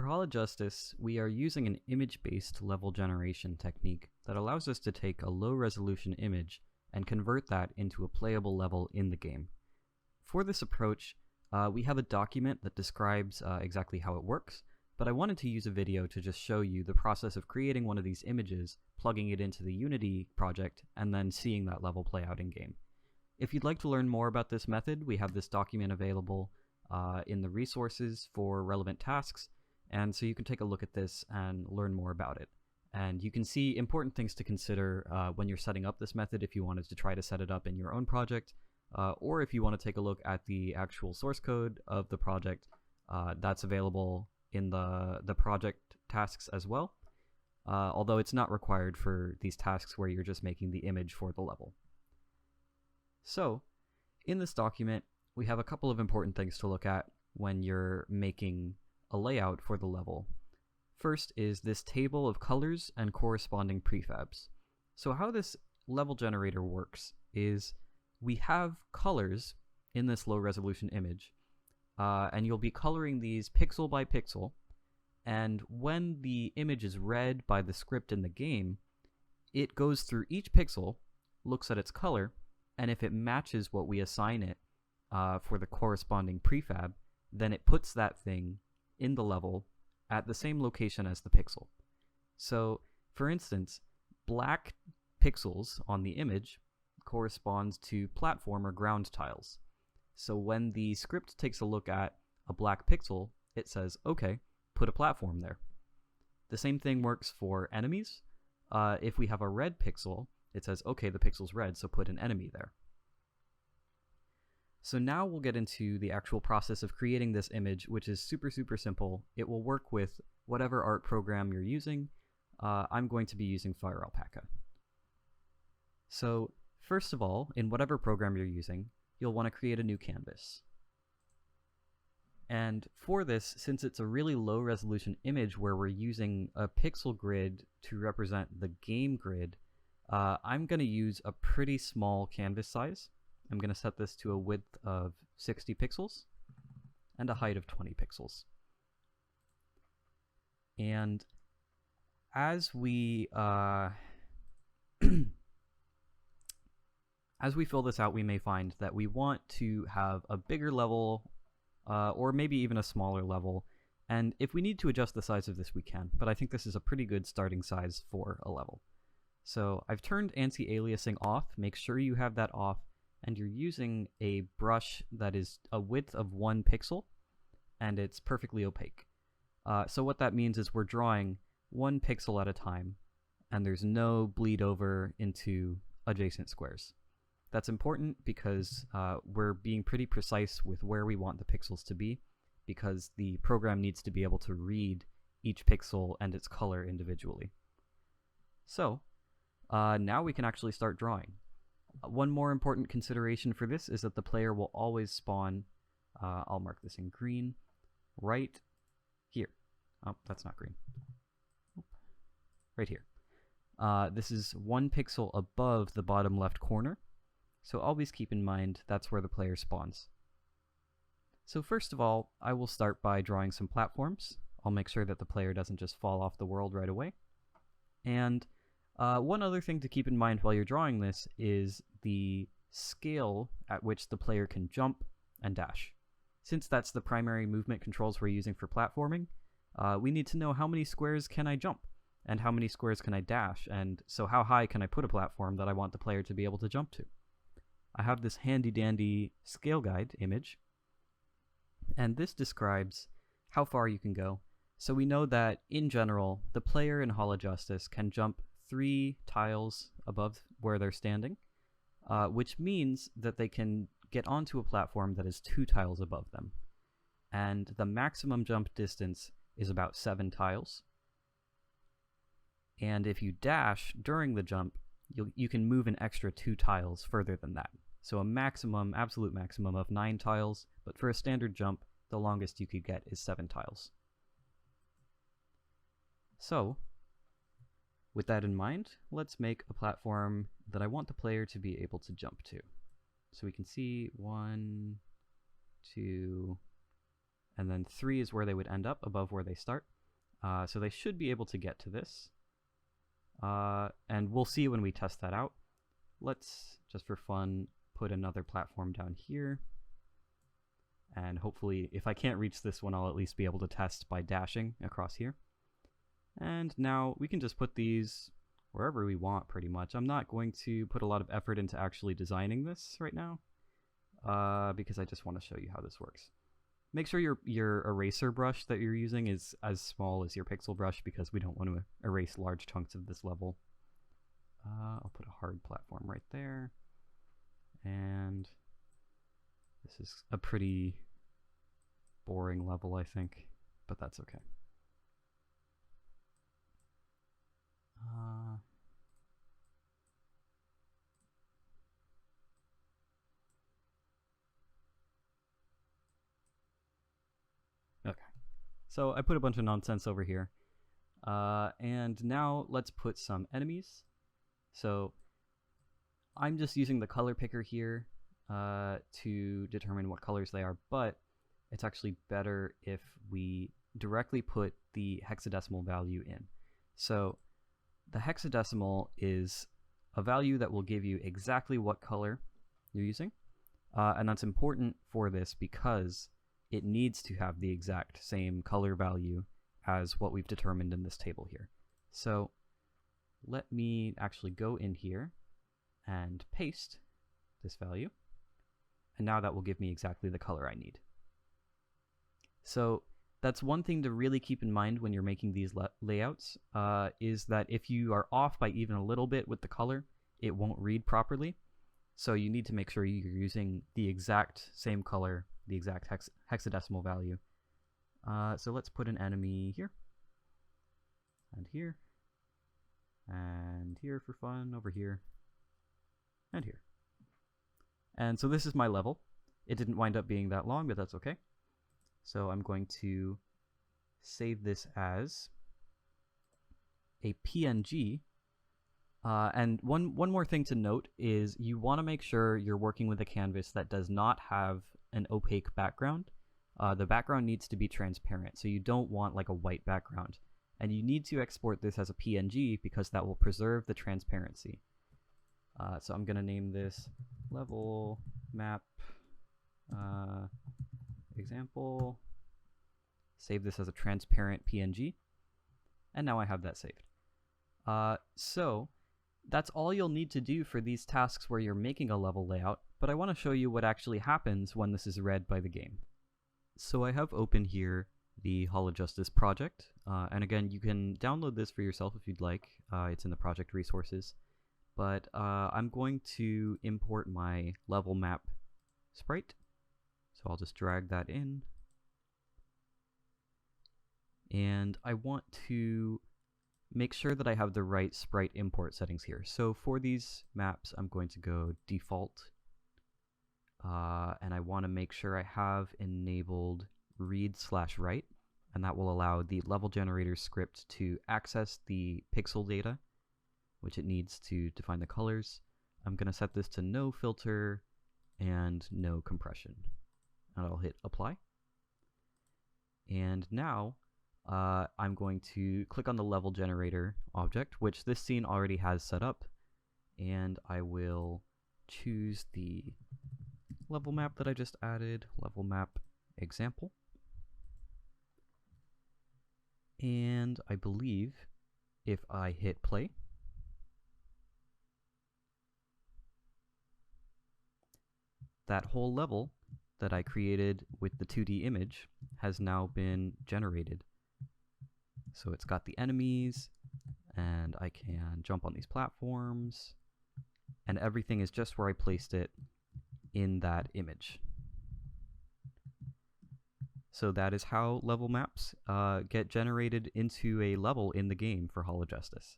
For Hala Justice, we are using an image-based level generation technique that allows us to take a low-resolution image and convert that into a playable level in the game. For this approach, we have a document that describes exactly how it works, but I wanted to use a video to just show you the process of creating one of these images, plugging it into the Unity project, and then seeing that level play out in-game. If you'd like to learn more about this method, we have this document available in the resources for relevant tasks, and so you can take a look at this and learn more about it. And you can see important things to consider when you're setting up this method if you wanted to try to set it up in your own project, or if you want to take a look at the actual source code of the project, that's available in the project tasks as well, although it's not required for these tasks where you're just making the image for the level. So, in this document, we have a couple of important things to look at when you're making a layout for the level. First is this table of colors and corresponding prefabs. So how this level generator works is we have colors in this low resolution image, and you'll be coloring these pixel by pixel, and when the image is read by the script in the game, it goes through each pixel, looks at its color, and if it matches what we assign it for the corresponding prefab, then it puts that thing in the level at the same location as the pixel. So, for instance, black pixels on the image corresponds to platform or ground tiles. So when the script takes a look at a black pixel, it says, okay, put a platform there. The same thing works for enemies. If we have a red pixel, it says, okay, the pixel's red, so put an enemy there. So now we'll get into the actual process of creating this image, which is super simple. It will work with whatever art program you're using. I'm going to be using Fire Alpaca. So first of all, in whatever program you're using, you'll want to create a new canvas. And for this, since it's a really low resolution image where we're using a pixel grid to represent the game grid, I'm going to use a pretty small canvas size. I'm going to set this to a width of 60 pixels and a height of 20 pixels. And as we as we fill this out, we may find that we want to have a bigger level, or maybe even a smaller level. And if we need to adjust the size of this, we can. But I think this is a pretty good starting size for a level. So I've turned anti-aliasing off. Make sure you have that off. And you're using a brush that is a width of 1 pixel, and it's perfectly opaque. So what that means is we're drawing 1 pixel at a time, and there's no bleed over into adjacent squares. That's important because we're being pretty precise with where we want the pixels to be, because the program needs to be able to read each pixel and its color individually. So now we can actually start drawing. One more important consideration for this is that the player will always spawn, I'll mark this in green, right here. Oh, that's not green. Right here. This is 1 pixel above the bottom left corner, so always keep in mind that's where the player spawns. So first of all, I will start by drawing some platforms. I'll make sure that the player doesn't just fall off the world right away. And one other thing to keep in mind while you're drawing this is the scale at which the player can jump and dash. Since that's the primary movement controls we're using for platforming, we need to know how many squares can I jump and how many squares can I dash, and so how high can I put a platform that I want the player to be able to jump to. I have this handy dandy scale guide image, and this describes how far you can go. So we know that in general, the player in Hala Justice can jump 3 tiles above where they're standing, which means that they can get onto a platform that is 2 tiles above them. And the maximum jump distance is about 7 tiles. And if you dash during the jump, you can move an extra 2 tiles further than that. So a maximum, absolute maximum of 9 tiles, but for a standard jump, the longest you could get is 7 tiles. So, with that in mind, let's make a platform that I want the player to be able to jump to. So we can see 1, 2, and then 3 is where they would end up, above where they start. So they should be able to get to this. And we'll see when we test that out. Let's, just for fun, put another platform down here. And hopefully, if I can't reach this one, I'll at least be able to test by dashing across here. And now we can just put these wherever we want, pretty much. I'm not going to put a lot of effort into actually designing this right now, because I just want to show you how this works. Make sure your eraser brush that you're using is as small as your pixel brush, because we don't want to erase large chunks of this level. I'll put a hard platform right there. And this is a pretty boring level, I think, but that's okay. Okay, so I put a bunch of nonsense over here. And now let's put some enemies. So I'm just using the color picker here to determine what colors they are, but it's actually better if we directly put the hexadecimal value in. So the hexadecimal is a value that will give you exactly what color you're using, and that's important for this because it needs to have the exact same color value as what we've determined in this table here. So let me actually go in here and paste this value, and now that will give me exactly the color I need. So that's one thing to really keep in mind when you're making these layouts, is that if you are off by even a little bit with the color, it won't read properly. So you need to make sure you're using the exact same color, the exact hexadecimal value. So let's put an enemy here, and here, and here for fun, over here, and here. And so this is my level. It didn't wind up being that long, but that's okay. So I'm going to save this as a PNG. And one more thing to note is you want to make sure you're working with a canvas that does not have an opaque background. The background needs to be transparent, so you don't want like a white background. And you need to export this as a PNG because that will preserve the transparency. So I'm going to name this level map example, save this as a transparent PNG, and now I have that saved. So that's all you'll need to do for these tasks where you're making a level layout, but I want to show you what actually happens when this is read by the game. So I have open here the Hala Justice project, and again, you can download this for yourself if you'd like. It's in the project resources, but I'm going to import my level map sprite. So I'll just drag that in. And I want to make sure that I have the right sprite import settings here. So for these maps, I'm going to go default. And I want to make sure I have enabled read/write. And that will allow the level generator script to access the pixel data, which it needs to define the colors. I'm going to set this to no filter and no compression. And I'll hit apply. And now I'm going to click on the level generator object, which this scene already has set up, and I will choose the level map that I just added, level map example. And I believe if I hit play, that whole level that I created with the 2D image has now been generated. So it's got the enemies, and I can jump on these platforms, and everything is just where I placed it in that image. So that is how level maps get generated into a level in the game for Hala Justice.